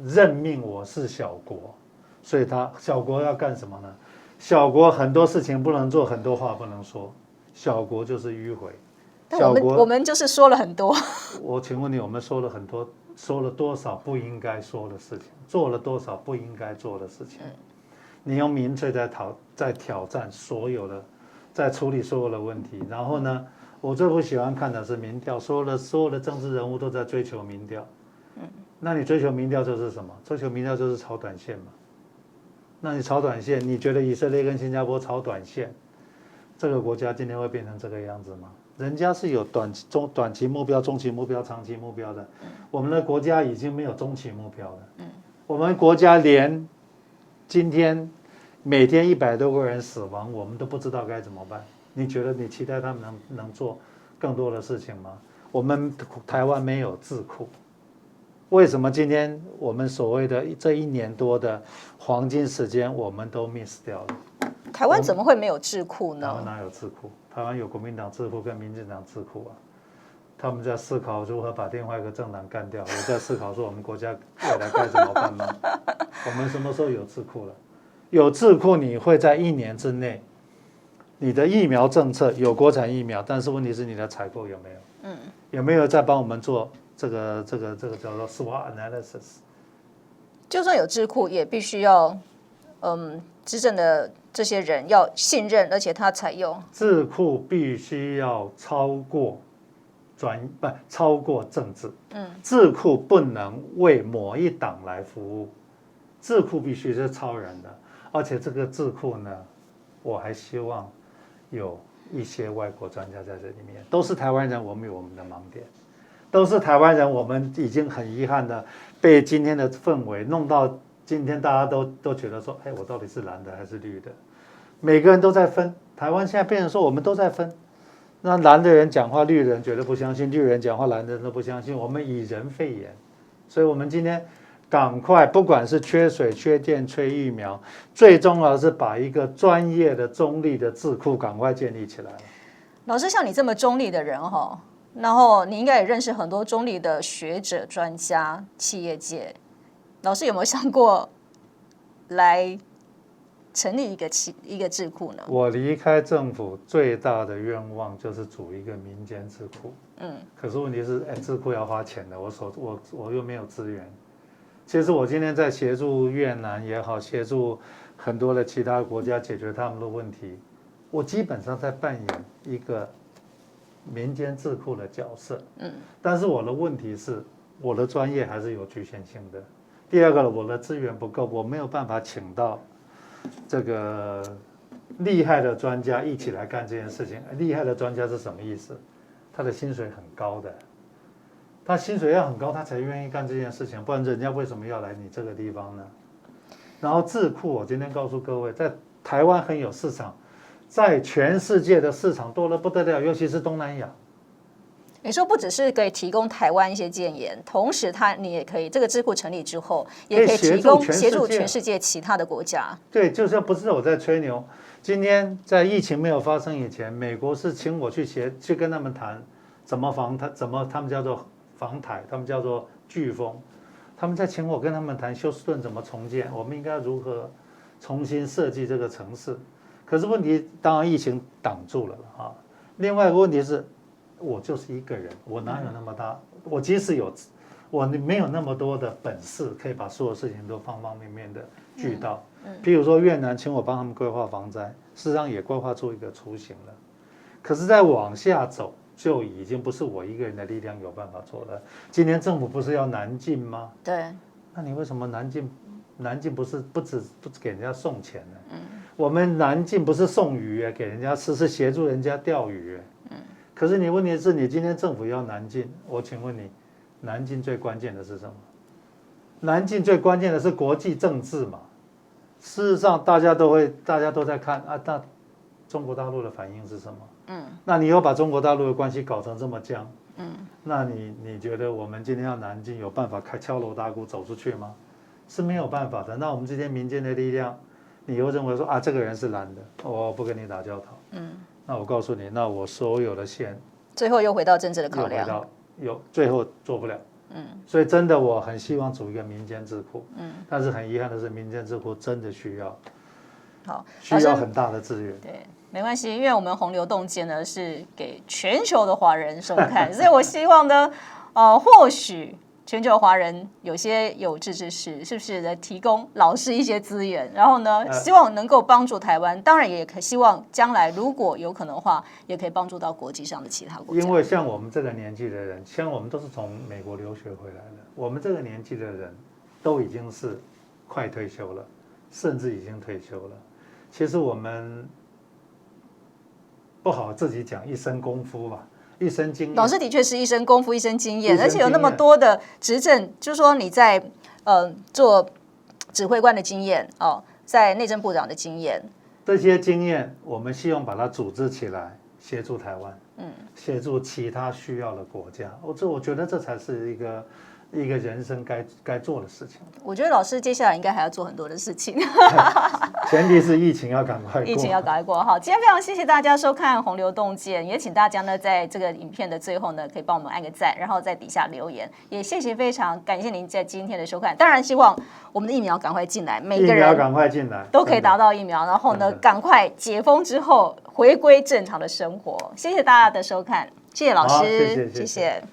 任命我是小国，所以小国要干什么呢？小国很多事情不能做，很多话不能说，小国就是迂回。但我们就是说了很多。我请问你，我们说了很多，说了多少不应该说的事情，做了多少不应该做的事情？你用民粹在挑战所有的，在处理所有的问题。然后呢，我最不喜欢看的是民调，所有的政治人物都在追求民调。那你追求民调就是什么？追求民调就是炒短线嘛。那你炒短线，你觉得以色列跟新加坡炒短线，这个国家今天会变成这个样子吗？人家是有短期目标、中期目标、长期目标的。我们的国家已经没有中期目标了。我们国家连今天每天100多个人死亡，我们都不知道该怎么办。你觉得你期待他们能做更多的事情吗？我们台湾没有智库，为什么今天我们所谓的这1年多的黄金时间，我们都 miss 掉了？台湾怎么会没有智库呢？台湾哪有智库？台湾有国民党智库跟民进党智库啊。他们在思考如何把另外一个政党干掉，也在思考说我们国家未来该怎么办吗？我们什么时候有智库了？有智库，你会在1年之内，你的疫苗政策有国产疫苗，但是问题是你的采购有没有？有没有在帮我们做这个叫做 SWOT analysis？ 就算有智库，也必须要执政的这些人要信任，而且他采用智库必须要超过政治，智库不能为某一党来服务，智库必须是超人的，而且这个智库呢，我还希望有一些外国专家在这里面，都是台湾人，我们有我们的盲点，都是台湾人，我们已经很遗憾的被今天的氛围弄到今天，大家都觉得说，哎，我到底是蓝的还是绿的？每个人都在分，台湾现在变成说我们都在分。那蓝的人讲话，绿的人绝对不相信；绿人讲话，蓝的人都不相信。我们以人废言，所以我们今天赶快，不管是缺水、缺电、缺疫苗，最重要的是把一个专业的、中立的智库赶快建立起来。老师，像你这么中立的人哈，然后你应该也认识很多中立的学者、专家、企业界。老师有没有想过来成立一个智库呢？我离开政府最大的愿望就是组一个民间智库。可是问题是，智库要花钱的，我又没有资源。其实我今天在协助越南也好，协助很多的其他国家解决他们的问题，我基本上在扮演一个民间智库的角色。但是我的问题是，我的专业还是有局限性的。第二个，我的资源不够，我没有办法请到这个厉害的专家一起来干这件事情。厉害的专家是什么意思？他的薪水很高的，他薪水要很高，他才愿意干这件事情，不然人家为什么要来你这个地方呢？然后智库，我今天告诉各位，在台湾很有市场，在全世界的市场多得不得了，尤其是东南亚。你说不只是可以提供台湾一些建言，同时你也可以这个智库成立之后，也可以提供协助全世界其他的国家。对，就是不是我在吹牛。今天在疫情没有发生以前，美国是请我去跟他们谈怎么他们叫做防台，他们叫做飓风，他们在请我跟他们谈休斯顿怎么重建，我们应该如何重新设计这个城市。可是问题当然疫情挡住了啊。另外一个问题是，我就是一个人，我哪有那么大？我即使我没有那么多的本事，可以把所有事情都方方面面的俱到。譬如说越南请我帮他们规划防灾，事实上也规划出一个雏形了。可是再往下走，就已经不是我一个人的力量有办法做的。今年政府不是要南进吗？对。那你为什么南进不只给人家送钱呢？我们南进不是送鱼给人家吃，是协助人家钓鱼。可是你问题是你今天政府要南进，我请问你，南进最关键的是什么？南进最关键的是国际政治嘛。事实上大家都在看啊，那中国大陆的反应是什么？那你又把中国大陆的关系搞成这么僵，那你觉得我们今天要南进有办法敲锣打鼓走出去吗？是没有办法的。那我们这些民间的力量，你又认为说啊，这个人是蓝的，我不跟你打交道。那我告诉你，那我所有的线最后又回到政治的考量，最后做不了。所以真的我很希望组一个民间智库。但是很遗憾的是，民间智库真的需要很大的资源。对，没关系，因为我们洪流洞见呢是给全球的华人收看，所以我希望呢，或许全球华人有些有志之士，是不是来提供老师一些资源，然后呢，希望能够帮助台湾，当然也希望将来如果有可能的话，也可以帮助到国际上的其他国家。因为像我们这个年纪的人，像我们都是从美国留学回来的，我们这个年纪的人都已经是快退休了，甚至已经退休了。其实我们不好自己讲一身功夫吧。一身经验，老师的确是一身功夫、一身经验，而且有那么多的执政，就是说你在做指挥官的经验在内政部长的经验，这些经验我们希望把它组织起来，协助台湾，协助其他需要的国家。我觉得这才是一个人生该做的事情。我觉得老师接下来应该还要做很多的事情，前提是疫情要赶快过。疫情要赶快过好。今天非常谢谢大家收看《洪流洞见》，也请大家呢在这个影片的最后呢，可以帮我们按个赞，然后在底下留言。也非常感谢您在今天的收看。当然希望我们的疫苗赶快进来，每个人赶快进来，都可以达到疫苗，然后呢赶快解封之后回归正常的生活。谢谢大家的收看，谢谢老师，谢谢。